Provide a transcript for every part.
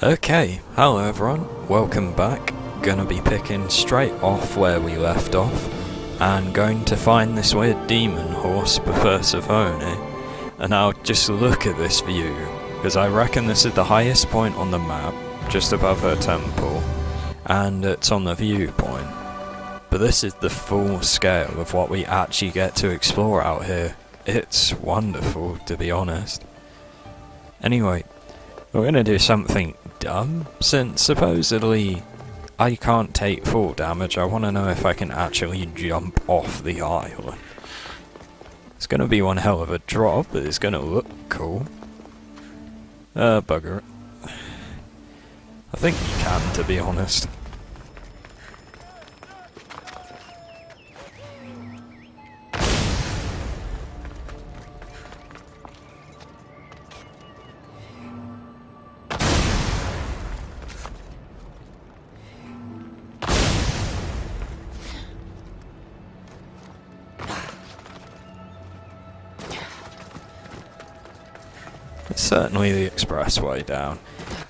Okay, hello everyone, welcome back. Gonna be picking straight off where we left off and going to find this weird demon horse, Persephone. And now just look at this view, because I reckon this is the highest point on the map, just above her temple, and it's on the viewpoint. But this is the full scale of what we actually get to explore out here. It's wonderful, to be honest. Anyway, we're gonna do something dumb, since supposedly I can't take full damage. I want to know if I can actually jump off the island. It's gonna be one hell of a drop, but it's gonna look cool. Bugger it. I think you can, to be honest. It's certainly the expressway down.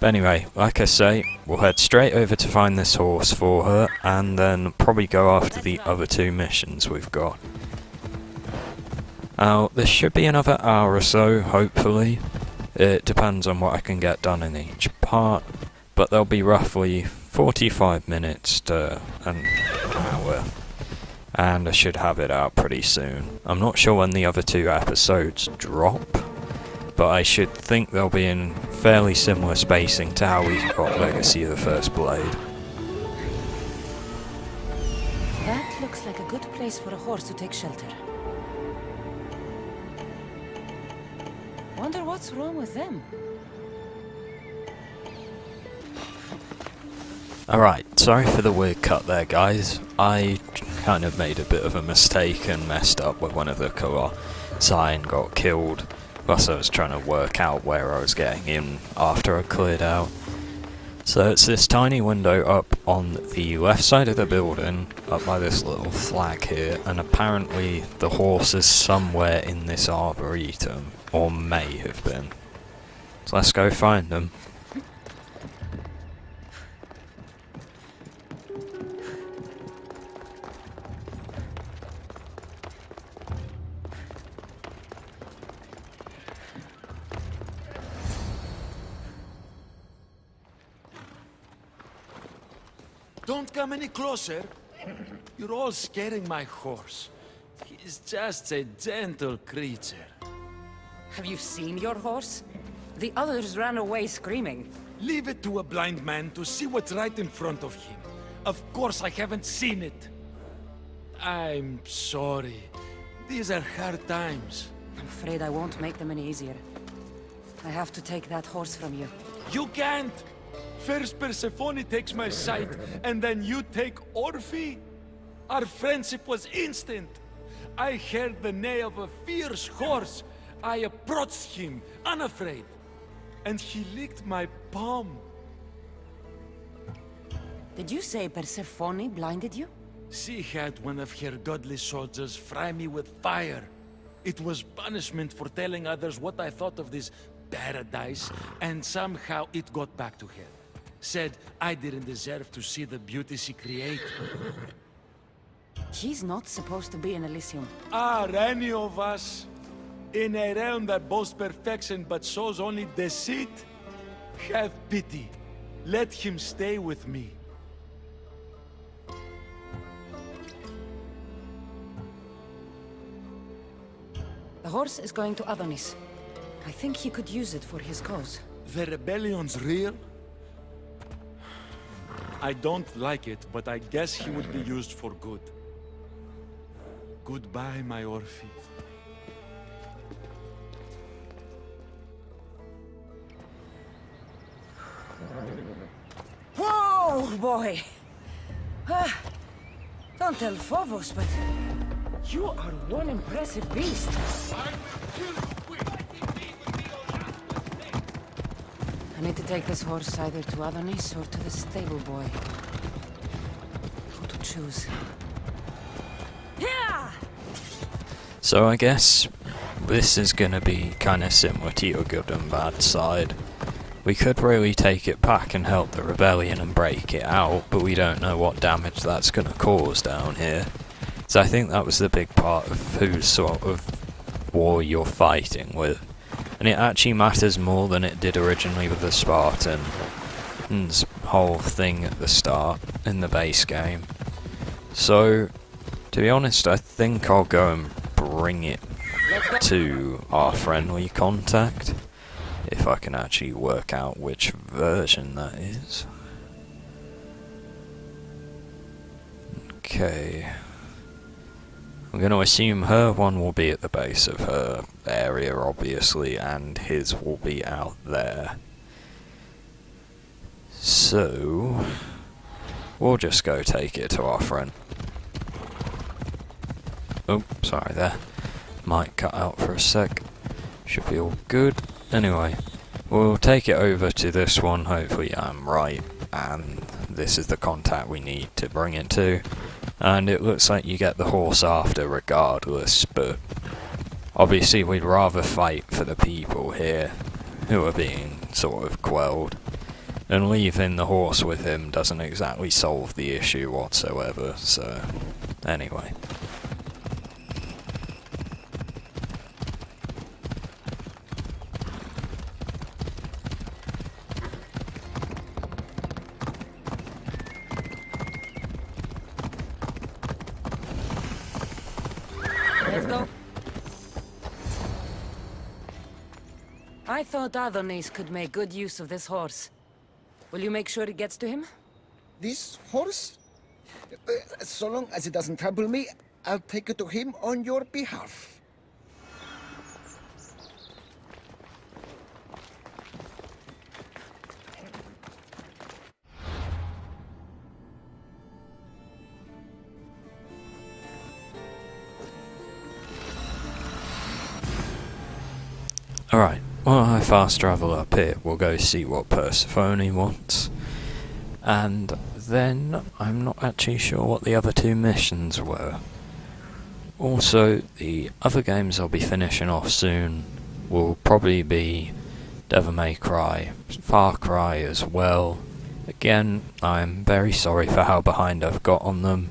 But anyway, like I say, we'll head straight over to find this horse for her, and then probably go after the other two missions we've got. Now, this should be another hour or so, hopefully. It depends on what I can get done in each part, but there'll be roughly 45 minutes to an hour. And I should have it out pretty soon. I'm not sure when the other two episodes drop, but I should think they'll be in fairly similar spacing to how we got Legacy of the First Blade. That looks like a good place for a horse to take shelter. Wonder what's wrong with them? Alright, sorry for the weird cut there, guys. I kind of made a bit of a mistake and messed up with one of the Colossi and got killed. Plus I was trying to work out where I was getting in after I cleared out. So it's this tiny window up on the left side of the building, up by this little flag here, and apparently the horse is somewhere in this arboretum, or may have been. So let's go find them. Don't come any closer. You're all scaring my horse. He's just a gentle creature. Have you seen your horse? The others ran away screaming. Leave it to a blind man to see what's right in front of him. Of course I haven't seen it. I'm sorry. These are hard times. I'm afraid I won't make them any easier. I have to take that horse from you. You can't! First Persephone takes my sight, and then you take Orphe? Our friendship was instant. I heard the neigh of a fierce horse. I approached him, unafraid. And he licked my palm. Did you say Persephone blinded you? She had one of her godly soldiers fry me with fire. It was punishment for telling others what I thought of this paradise, and somehow it got back to her. Said I didn't deserve to see the beauty she created. She's not supposed to be in Elysium. Are any of us in a realm that boasts perfection but shows only deceit? Have pity. Let him stay with me. The horse is going to Adonis. I think he could use it for his cause. The rebellion's real? I don't like it, but I guess he would be used for good. Goodbye, my Orphe. Whoa, boy! Don't tell Phobos, but you are one impressive beast. I need to take this horse either to Adonis or to the stable boy. Who to choose? So I guess this is gonna be kinda similar to your good and bad side. We could really take it back and help the rebellion and break it out, but we don't know what damage that's going to cause down here. So I think that was the big part of whose sort of war you're fighting with. And it actually matters more than it did originally with the Spartan's whole thing at the start in the base game. So, to be honest, I think I'll go and bring it to our friendly contact. If I can actually work out which version that is. Okay. I'm going to assume her one will be at the base of her area, obviously, and his will be out there. So, we'll just go take it to our friend. Oh, sorry there. Might cut out for a sec. Should be all good. Anyway, we'll take it over to this one, hopefully I'm right, and this is the contact we need to bring it to. And it looks like you get the horse after regardless, but obviously we'd rather fight for the people here who are being sort of quelled. And leaving the horse with him doesn't exactly solve the issue whatsoever, so anyway. Let's go. I thought Adonis could make good use of this horse. Will you make sure it gets to him? This horse? So long as it doesn't trample me, I'll take it to him on your behalf. Alright, while I fast travel up here, we'll go see what Persephone wants. And then, I'm not actually sure what the other two missions were. Also, the other games I'll be finishing off soon will probably be Devil May Cry, Far Cry as well. Again, I'm very sorry for how behind I've got on them,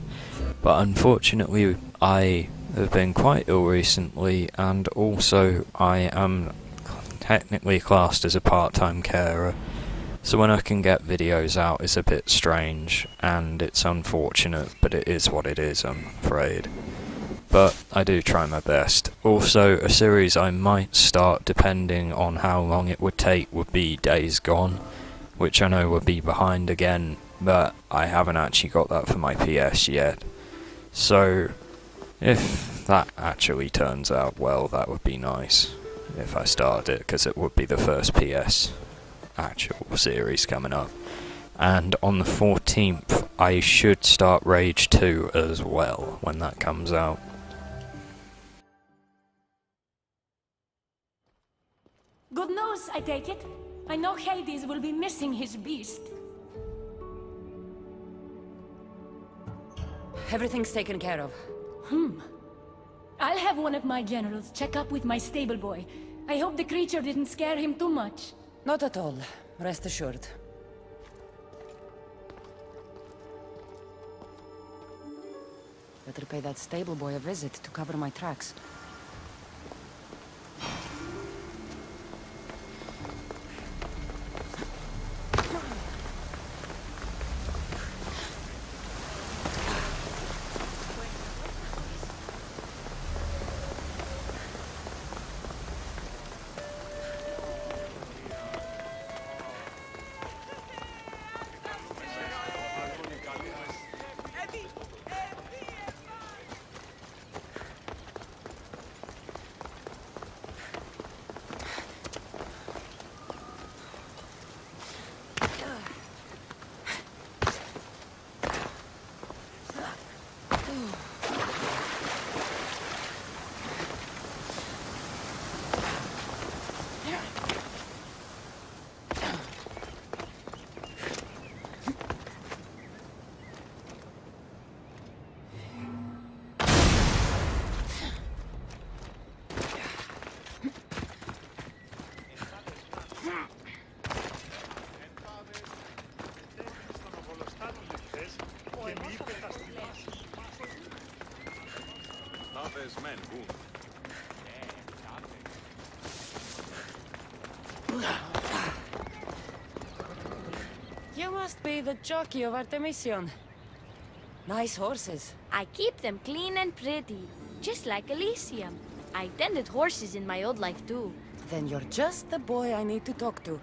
but unfortunately I have been quite ill recently, and also I am technically classed as a part-time carer, so when I can get videos out is a bit strange, and it's unfortunate, but it is what it is, I'm afraid. But I do try my best. Also, a series I might start depending on how long it would take would be Days Gone, which I know would be behind again, but I haven't actually got that for my PS yet. So, if that actually turns out well, that would be nice. If I started it, because it would be the first PS actual series coming up. And on the 14th, I should start Rage 2 as well, when that comes out. Good news, I take it. I know Hades will be missing his beast. Everything's taken care of. I'll have one of my generals check up with my stable boy. I hope the creature didn't scare him too much. Not at all. Rest assured. Better pay that stable boy a visit to cover my tracks. You must be the jockey of Artemision. Nice horses. I keep them clean and pretty, just like Elysium. I tended horses in my old life too. Then you're just the boy I need to talk to.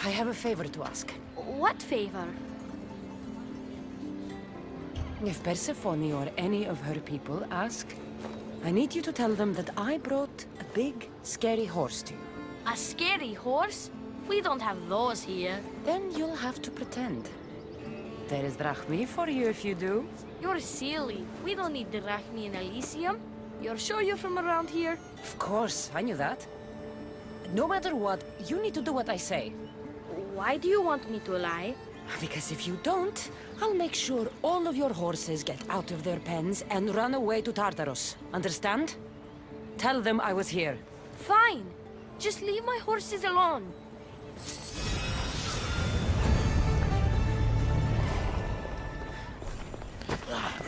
I have a favor to ask. What favor? If Persephone or any of her people ask, I need you to tell them that I brought a big, scary horse to you. A scary horse? We don't have those here. Then you'll have to pretend. There is drachmi for you if you do. You're silly. We don't need the drachmi in Elysium. You're sure you're from around here? Of course, I knew that. No matter what, you need to do what I say. Why do you want me to lie? Because if you don't, I'll make sure all of your horses get out of their pens and run away to Tartarus. Understand? Tell them I was here. Fine. Just leave my horses alone.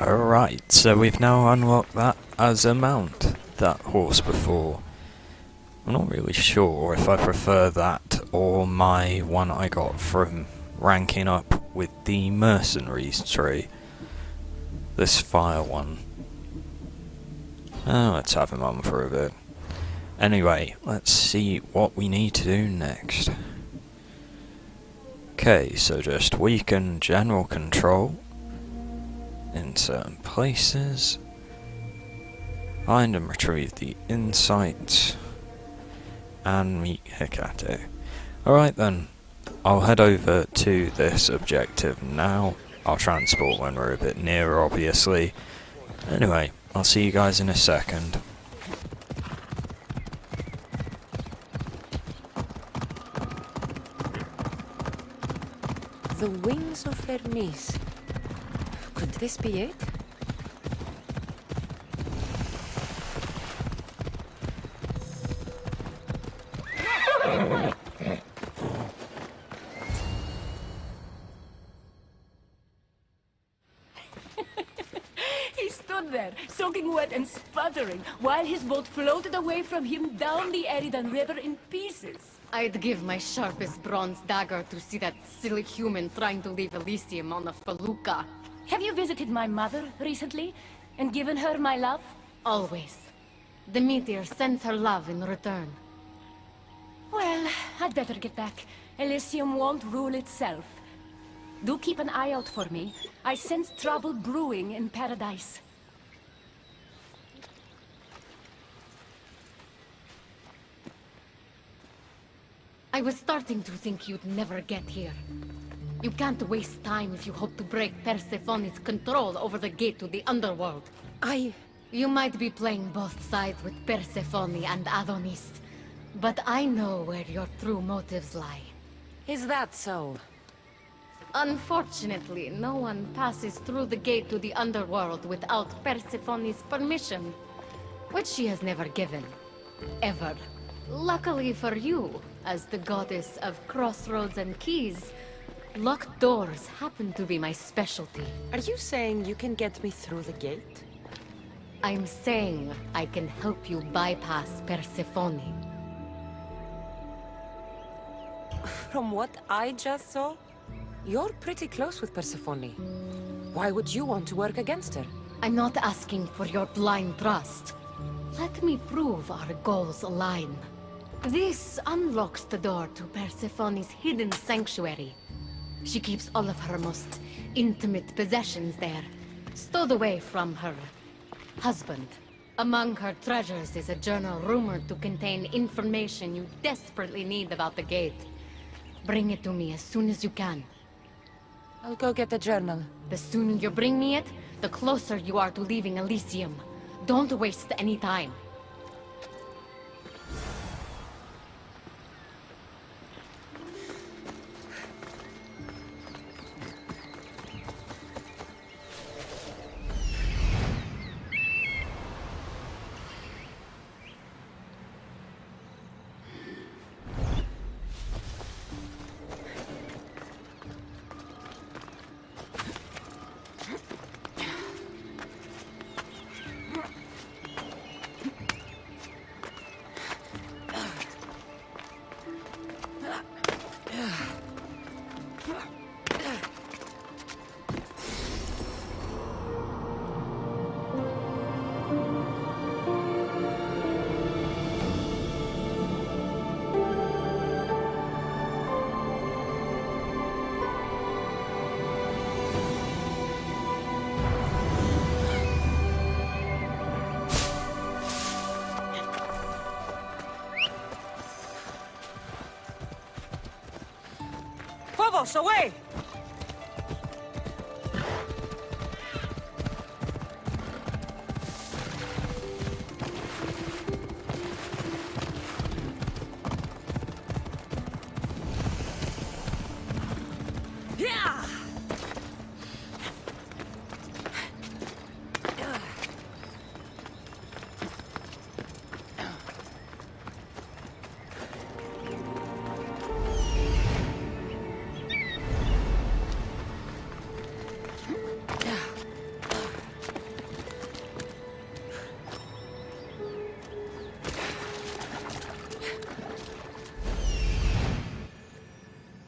Alright, so we've now unlocked that as a mount, that horse before. I'm not really sure if I prefer that or my one I got from ranking up with the mercenaries tree. This fire one. Let's have him on for a bit. Anyway, let's see what we need to do next. Okay, so just weaken general control in certain places. Find and retrieve the insight. And meet Hecate. Alright then, I'll head over to this objective now. I'll transport when we're a bit nearer, obviously. Anyway, I'll see you guys in a second. The wings of Hermes. Could this be it? He stood there, soaking wet and sputtering, while his boat floated away from him down the Eridan River in pieces. I'd give my sharpest bronze dagger to see that silly human trying to leave Elysium on a felucca. Have you visited my mother recently, and given her my love? Always. The meteor sends her love in return. Well, I'd better get back. Elysium won't rule itself. Do keep an eye out for me. I sense trouble brewing in paradise. I was starting to think you'd never get here. You can't waste time if you hope to break Persephone's control over the gate to the Underworld. You might be playing both sides with Persephone and Adonis, but I know where your true motives lie. Is that so? Unfortunately, no one passes through the gate to the Underworld without Persephone's permission, which she has never given. Ever. Luckily for you, as the goddess of crossroads and keys, locked doors happen to be my specialty. Are you saying you can get me through the gate? I'm saying I can help you bypass Persephone. From what I just saw, you're pretty close with Persephone. Why would you want to work against her? I'm not asking for your blind trust. Let me prove our goals align. This unlocks the door to Persephone's hidden sanctuary. She keeps all of her most intimate possessions there, stowed away from her husband. Among her treasures is a journal rumored to contain information you desperately need about the gate. Bring it to me as soon as you can. I'll go get the journal. The sooner you bring me it, the closer you are to leaving Elysium. Don't waste any time. Close, away! Yeah!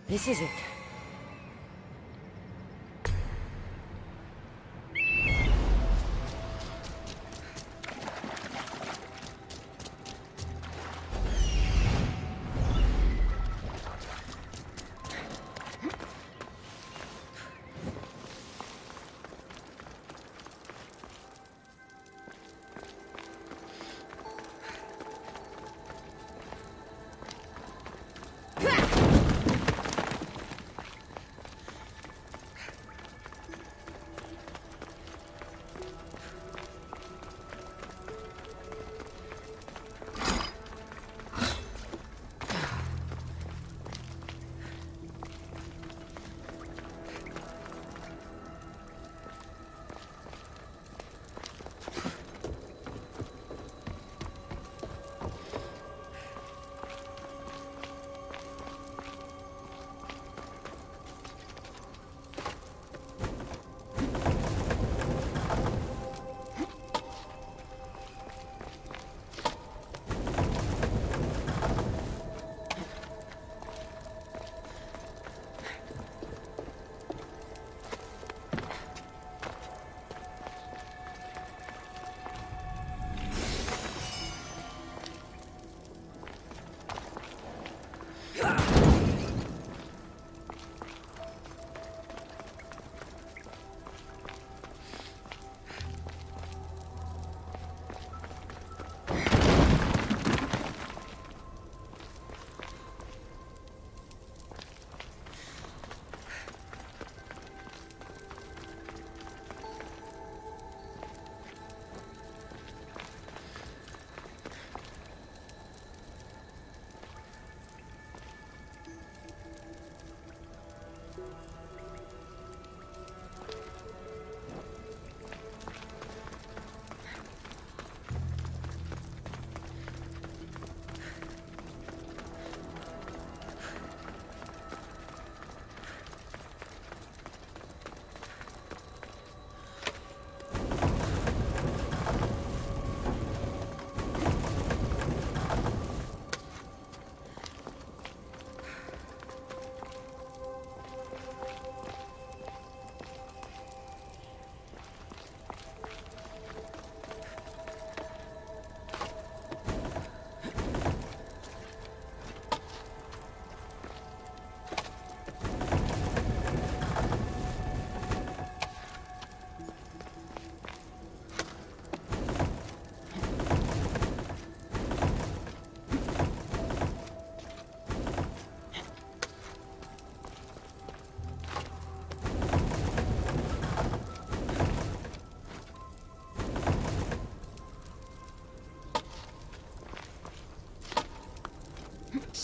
This is it.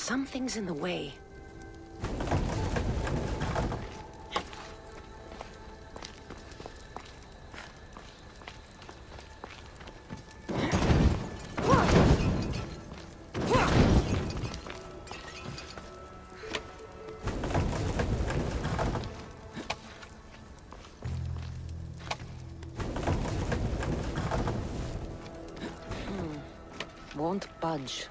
Something's in the way. Won't budge.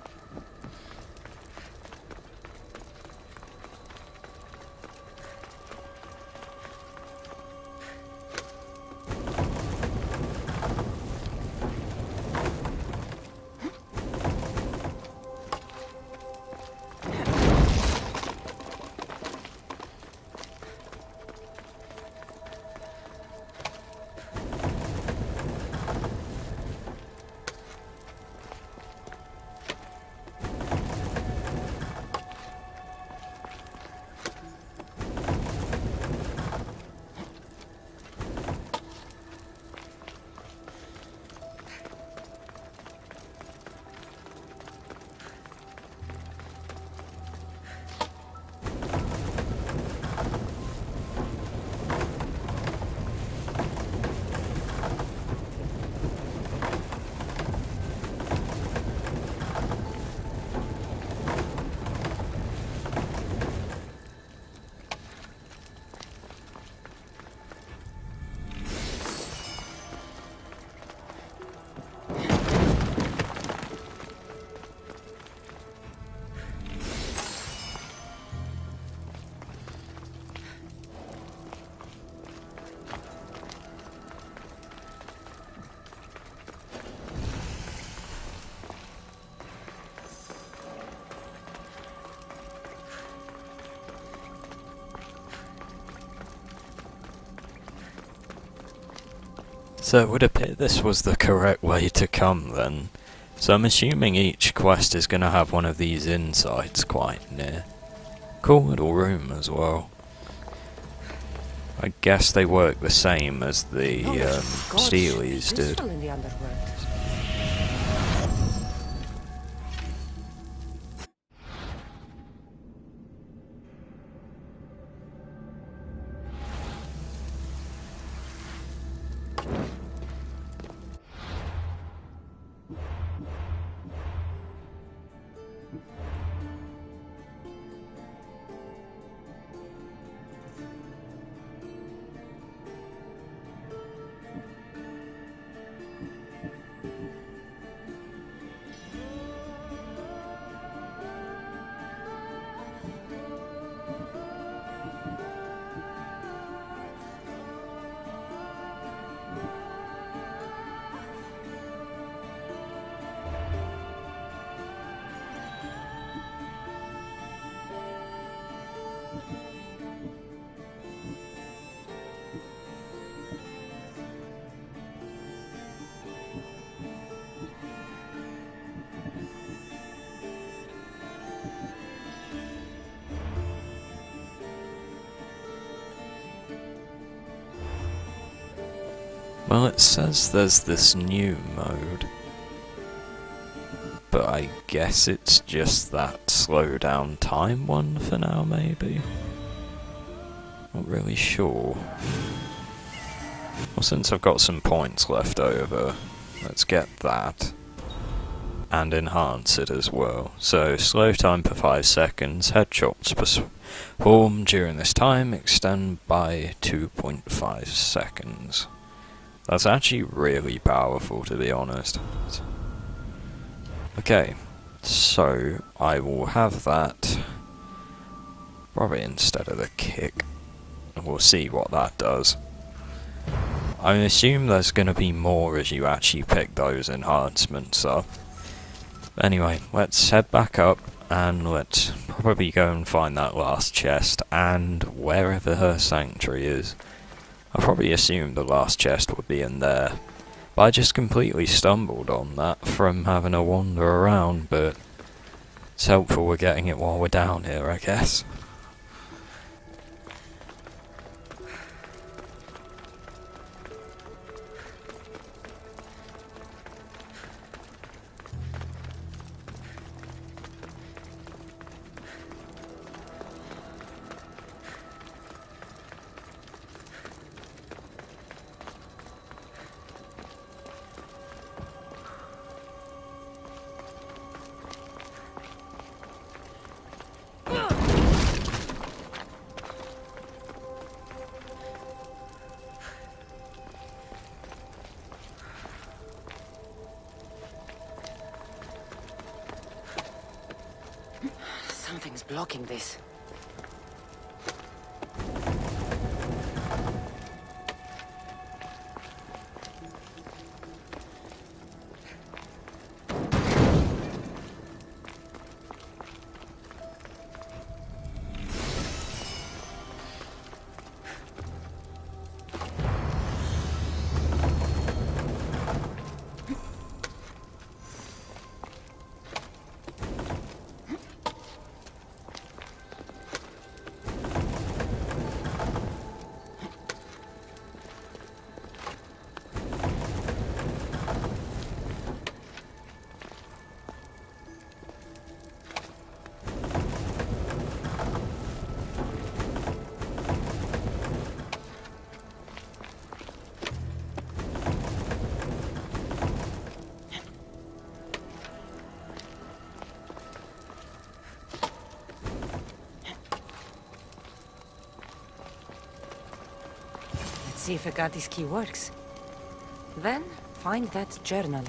So it would appear this was the correct way to come then. So I'm assuming each quest is going to have one of these insights quite near. Cool little room as well. I guess they work the same as the Steelies did. In the Underworld. Well, it says there's this new mode, but I guess it's just that slow down time one for now, maybe? Not really sure. Well, since I've got some points left over, let's get that. And enhance it as well. So, slow time per 5 seconds, headshots performed during this time extend by 2.5 seconds. That's actually really powerful, to be honest. Okay, so I will have that probably instead of the kick. We'll see what that does. I assume there's going to be more as you actually pick those enhancements up. Anyway, let's head back up and let's probably go and find that last chest and wherever her sanctuary is. I probably assumed the last chest would be in there, but I just completely stumbled on that from having a wander around, but it's helpful we're getting it while we're down here, I guess. Something's blocking this. See if Agatis key works. Then, find that journal.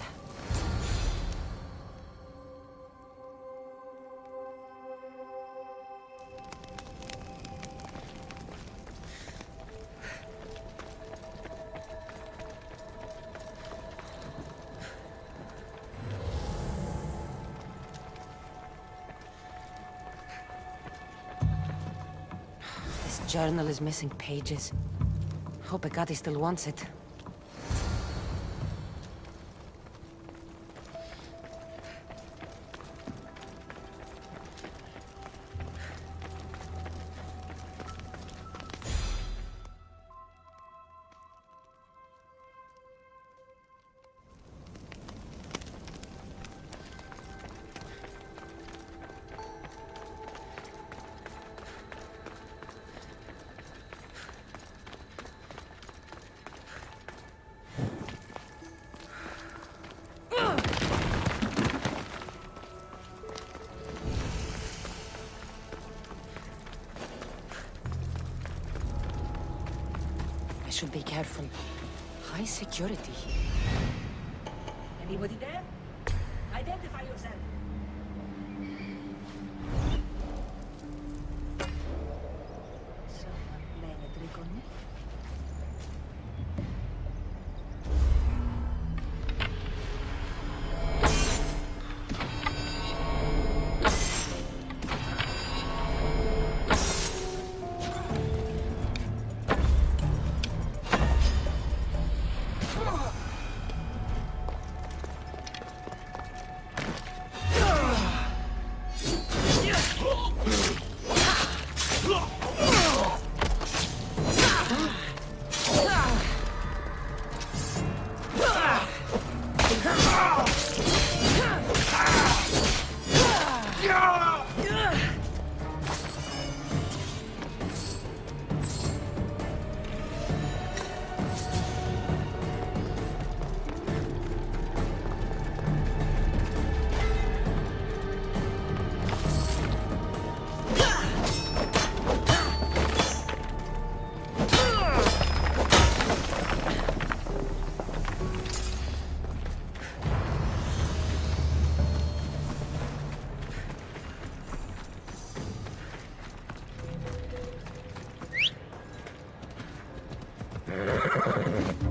This journal is missing pages. Hope Agati still wants it. should be careful. High security here. Anybody there? Identify yourself. Someone laying a drink on me?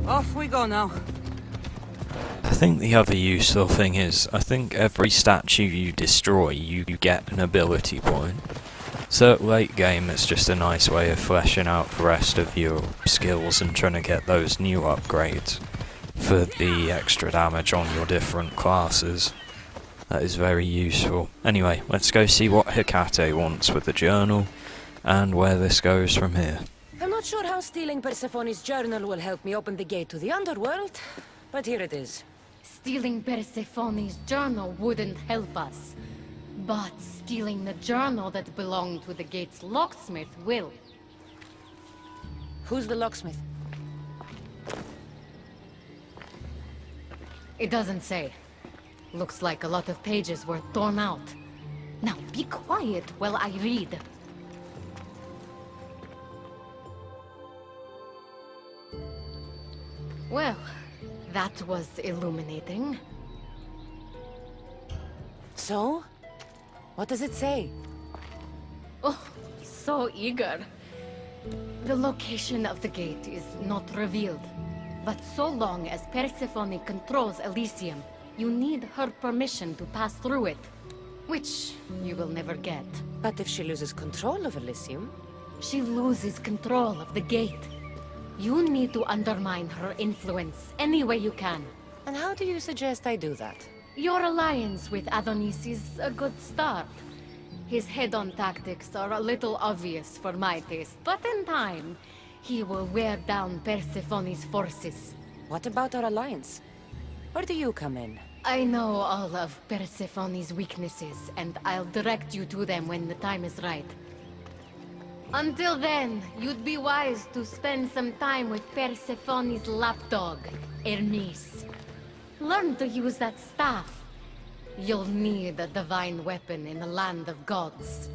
Off we go now. I think the other useful thing is, I think every statue you destroy, you get an ability point. So at late game, it's just a nice way of fleshing out the rest of your skills and trying to get those new upgrades for the extra damage on your different classes. That is very useful. Anyway, let's go see what Hecate wants with the journal, and where this goes from here. I'm not sure how stealing Persephone's journal will help me open the gate to the Underworld, but here it is. Stealing Persephone's journal wouldn't help us. But stealing the journal that belonged to the gate's locksmith will. Who's the locksmith? It doesn't say. Looks like a lot of pages were torn out. Now be quiet while I read. Well, that was illuminating. So? What does it say? Oh, so eager. The location of the gate is not revealed. But so long as Persephone controls Elysium, you need her permission to pass through it. Which you will never get. But if she loses control of Elysium? She loses control of the gate. You need to undermine her influence any way you can. And how do you suggest I do that? Your alliance with Adonis is a good start. His head-on tactics are a little obvious for my taste, but in time, he will wear down Persephone's forces. What about our alliance? Where do you come in? I know all of Persephone's weaknesses, and I'll direct you to them when the time is right. Until then, you'd be wise to spend some time with Persephone's lapdog, Hermes. Learn to use that staff. You'll need a divine weapon in the land of gods.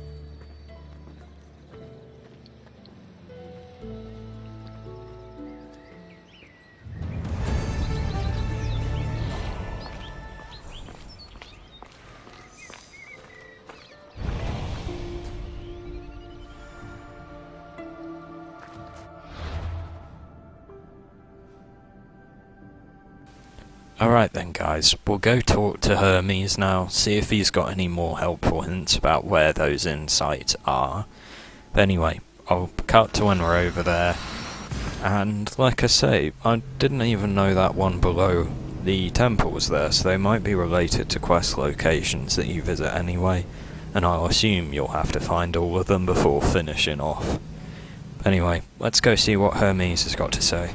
Alright then guys, we'll go talk to Hermes now, see if he's got any more helpful hints about where those insights are. But anyway, I'll cut to when we're over there, and like I say, I didn't even know that one below the temple was there, so they might be related to quest locations that you visit anyway, and I'll assume you'll have to find all of them before finishing off. Anyway, let's go see what Hermes has got to say.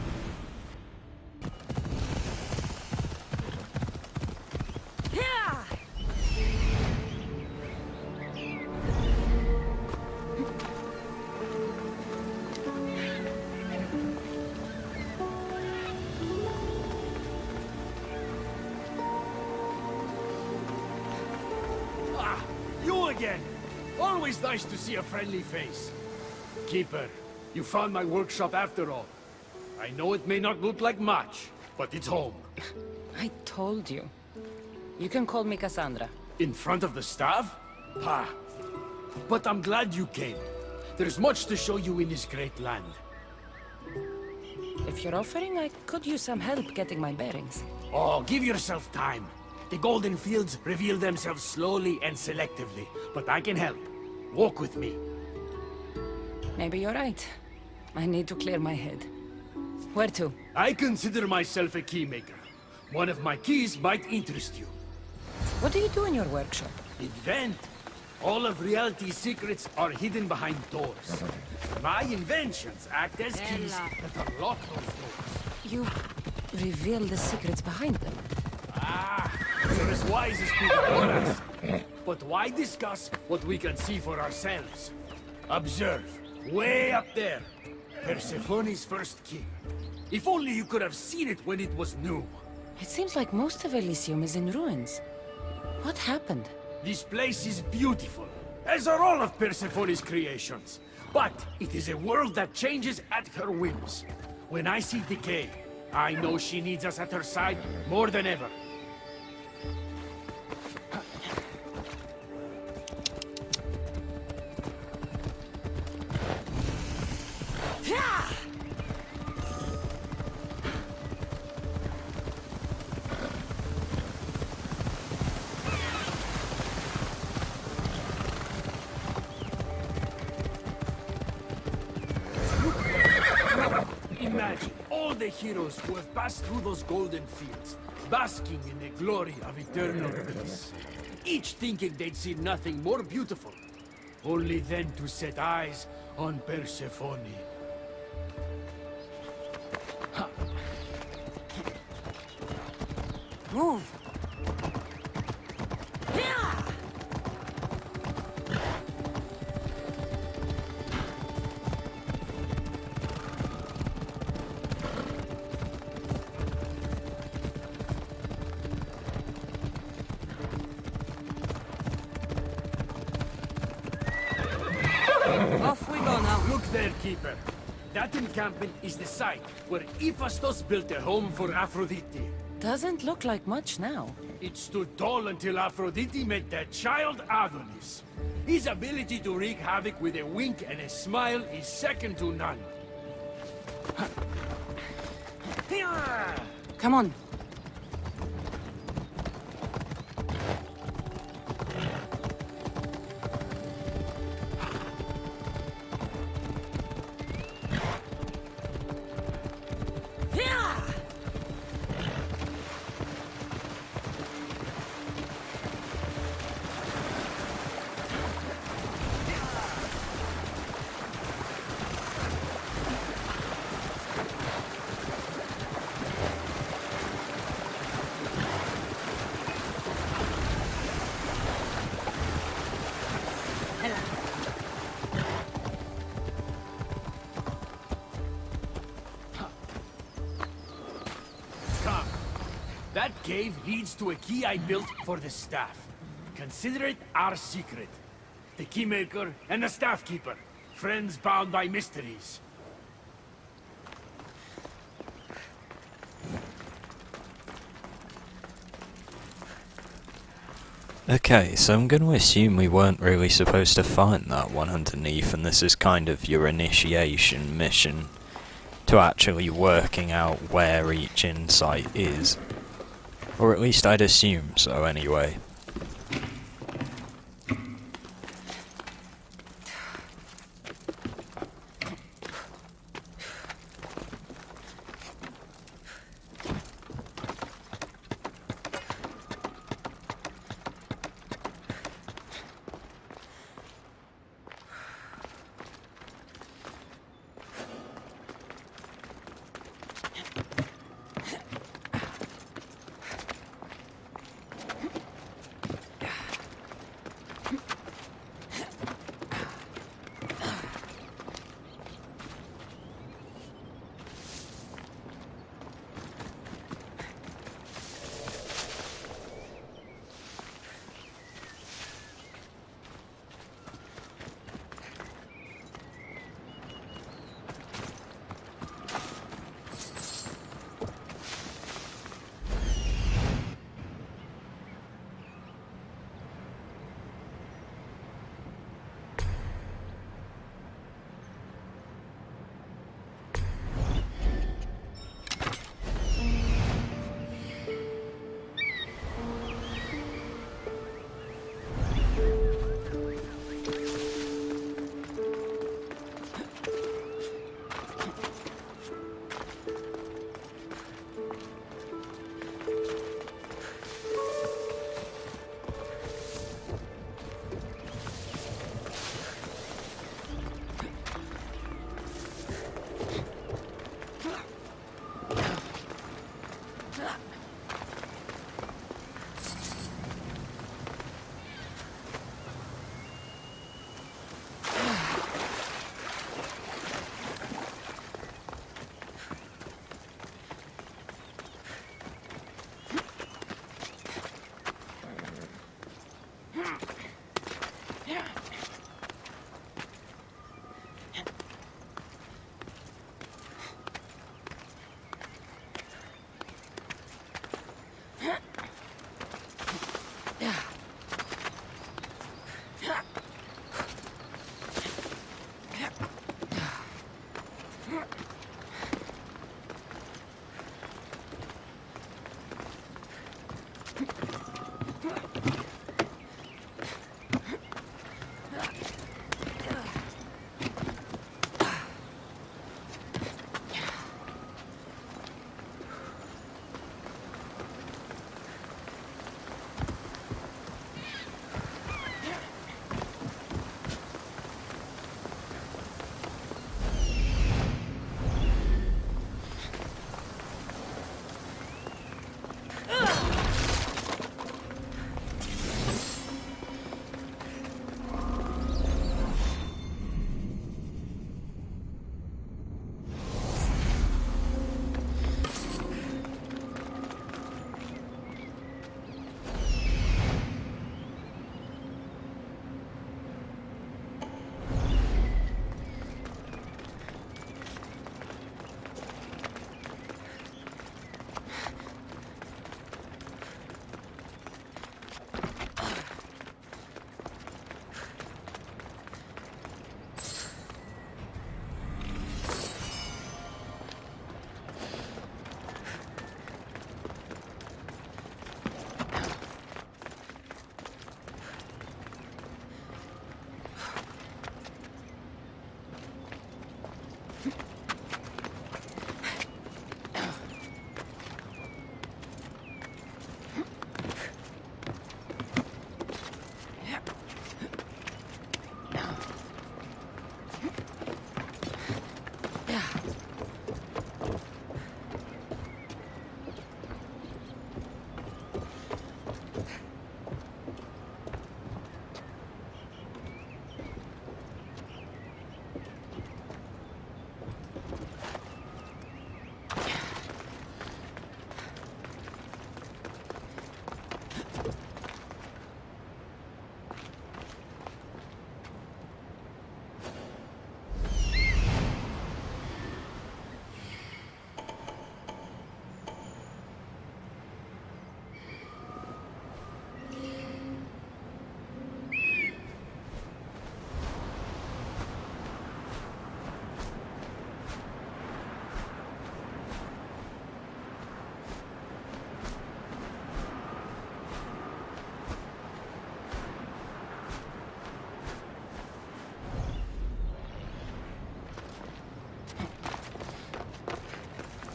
Again. Always nice to see a friendly face. Keeper, you found my workshop after all. I know it may not look like much, but it's home. I told you. You can call me Cassandra. In front of the staff? Ha! But I'm glad you came. There's much to show you in this great land. If you're offering, I could use some help getting my bearings. Oh, give yourself time. The golden fields reveal themselves slowly and selectively, but I can help. Walk with me. Maybe you're right. I need to clear my head. Where to? I consider myself a keymaker. One of my keys might interest you. What do you do in your workshop? Invent. All of reality's secrets are hidden behind doors. My inventions act as keys that unlock those doors. You reveal the secrets behind them. Ah, you're as wise as people want us. But why discuss what we can see for ourselves? Observe, way up there, Persephone's first key. If only you could have seen it when it was new. It seems like most of Elysium is in ruins. What happened? This place is beautiful, as are all of Persephone's creations. But it is a world that changes at her whims. When I see decay, I know she needs us at her side more than ever. Imagine all the heroes who have passed through those golden fields, basking in the glory of eternal peace. Each thinking they'd see nothing more beautiful, only then to set eyes on Persephone. Move! Off we go now. Look there, Keeper. That encampment is the site where Hephaestus built a home for Aphrodite. Doesn't look like much now. It stood tall until Aphrodite met that child Adonis. His ability to wreak havoc with a wink and a smile is second to none. Come on. That cave leads to a key I built for the staff. Consider it our secret. The keymaker and the staff keeper, friends bound by mysteries. Okay, so I'm going to assume we weren't really supposed to find that one underneath, and this is kind of your initiation mission to actually working out where each insight is. Or at least I'd assume so, anyway.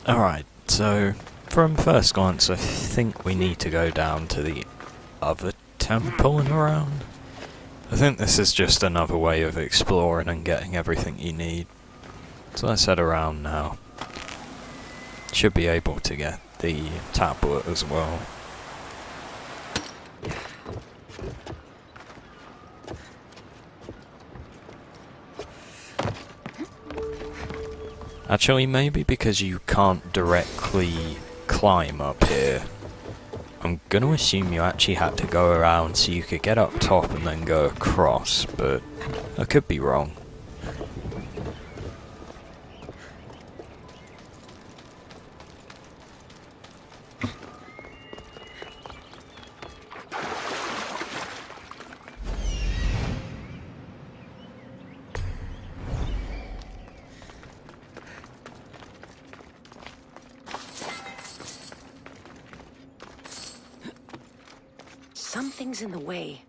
Alright, so from first glance I think we need to go down to the other temple and around. I think this is just another way of exploring and getting everything you need. So let's head around now. Should be able to get the tablet as well. Actually, maybe because you can't directly climb up here, I'm gonna assume you actually had to go around so you could get up top and then go across, but I could be wrong. Something's in the way.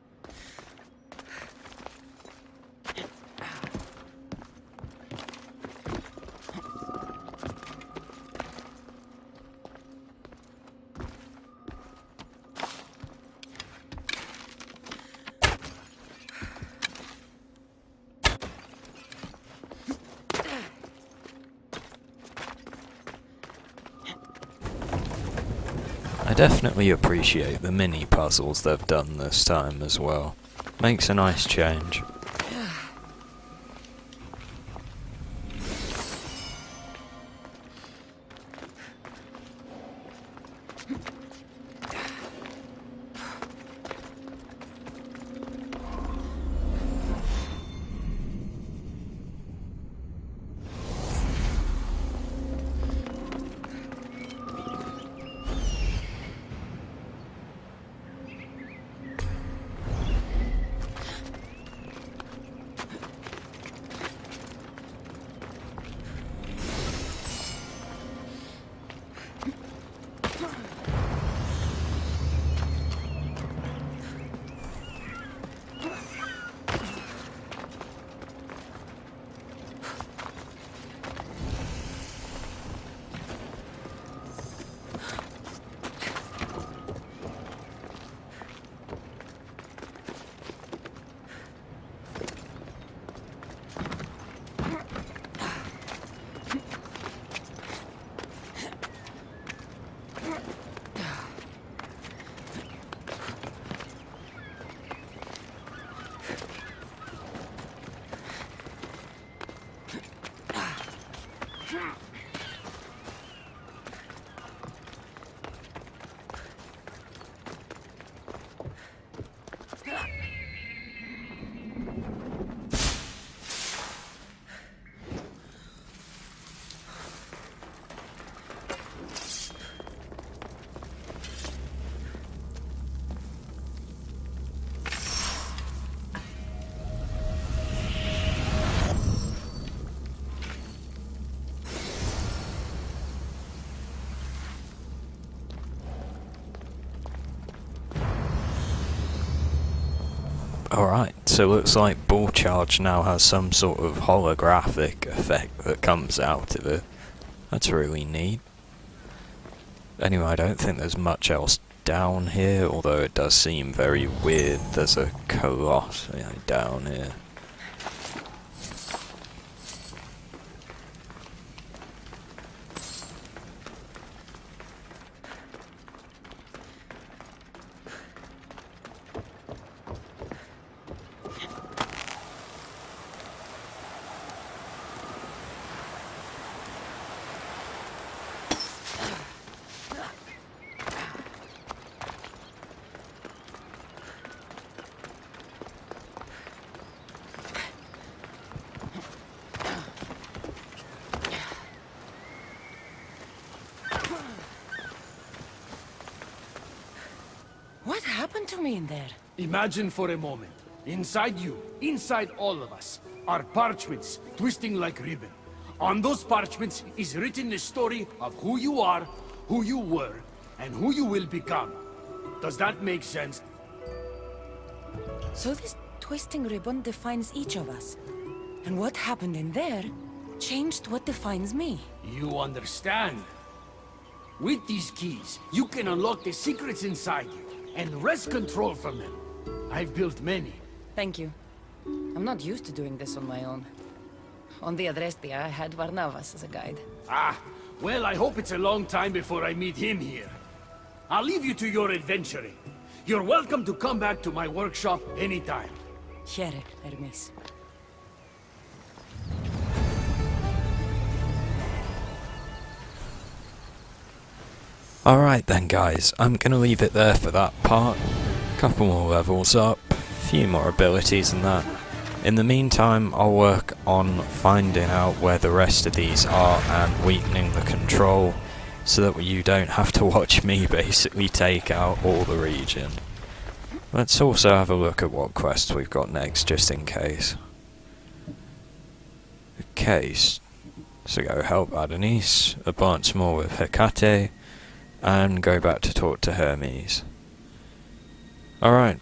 I definitely appreciate the mini puzzles they've done this time as well. Makes a nice change. Alright, so it looks like Ball Charge now has some sort of holographic effect that comes out of it. That's really neat. Anyway, I don't think there's much else down here, although it does seem very weird. There's a Colossus down here. What happened to me in there? Imagine for a moment, inside you, inside all of us, are parchments twisting like ribbon. On those parchments is written the story of who you are, who you were, and who you will become. Does that make sense? So this twisting ribbon defines each of us. And what happened in there changed what defines me. You understand? With these keys, you can unlock the secrets inside you and wrest control from them. I've built many. Thank you. I'm not used to doing this on my own. On the Adrestia, I had Varnavas as a guide. Ah, well, I hope it's a long time before I meet him here. I'll leave you to your adventuring. You're welcome to come back to my workshop anytime. Here, Hermes. Alright then guys, I'm gonna leave it there for that part. Couple more levels up, few more abilities and that. In the meantime, I'll work on finding out where the rest of these are and weakening the control, so that you don't have to watch me basically take out all the region. Let's also have a look at what quests we've got next, just in case. Okay, so go help Adonis, advance more with Hecate, and go back to talk to Hermes. Alright.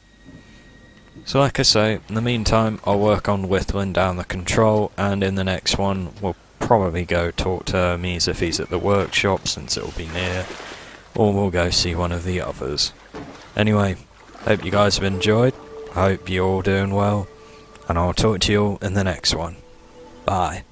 So like I say, in the meantime, I'll work on whittling down the control, and in the next one, we'll probably go talk to Hermes if he's at the workshop, since it'll be near, or we'll go see one of the others. Anyway, hope you guys have enjoyed, I hope you're all doing well, and I'll talk to you all in the next one. Bye.